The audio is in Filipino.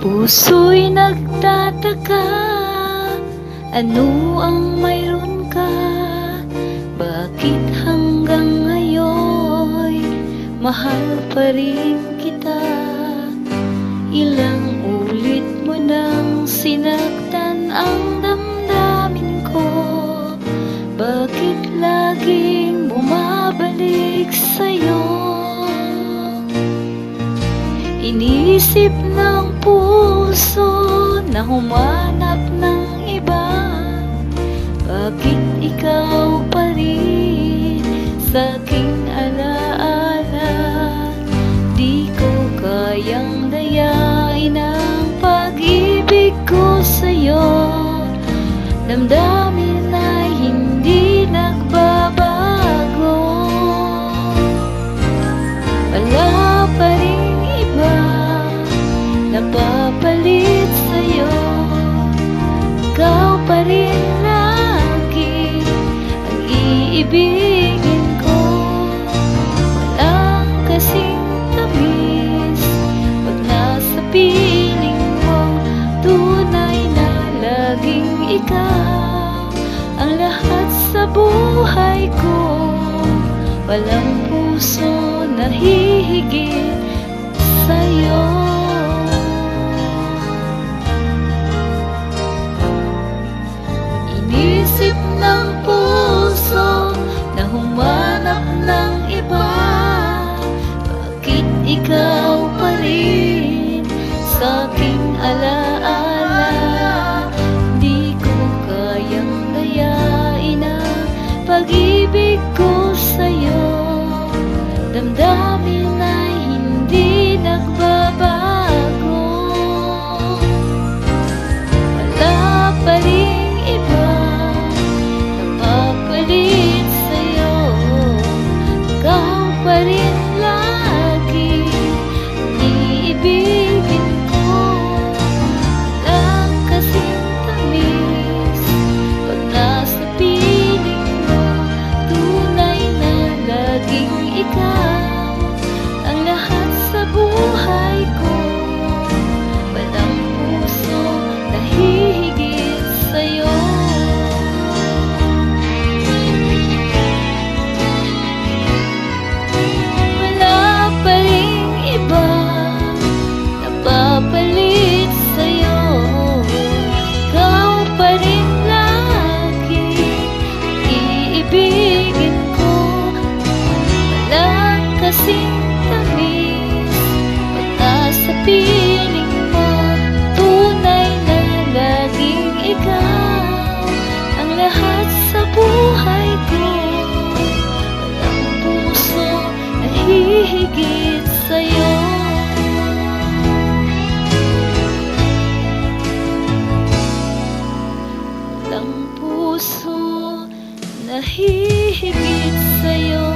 Puso'y nagtataka, ano ang mayroon ka? Bakit hanggang ngayon mahal pa rin kita? Ilang ulit mo nang sinaktan ang damdamin ko. Bakit laging bumabalik sa'yo? Inisip ng puso na humanap ng iba. Bakit ikaw pa rin sa'king alaala? Di ko kayang dayain ang pag-ibig ko sa'yo. Damdamin ay hindi nagbabago. Wala pa rin iba napapalit sa'yo. Ikaw pa rin lagi ang iibigin ko. Walang kasing tamis pag nasa piling mo. Tunay na laging ikaw ang lahat sa buhay ko. Walang puso na hihigit sa'yo. Inisip ng puso na humanap ng iba. Bakit ikaw pa rin sa'king alaala? Di ko kayang dayain ang pag-ibig ko sa'yo. Damdamin ay hindi nagbabago. Wala pa ring iba napapalit sa'yo. Ikaw pa rin lagi ang iibigin ko. Walang kasing tamis pag nasa piling mo. Tunay na laging ikaw ang lahat sa buhay ko. Walang puso na hihigit sa'yo. Wala pa ring iba napapalit sa'yo. Ikaw pa rin lagi iibigin ko. Walang kasing tamis pag nasa piling mo. Tunay na laging ikaw ang lahat sa buhay ko. Walang puso na hihigit sa'yo. Walang puso na hihigit sa'yo.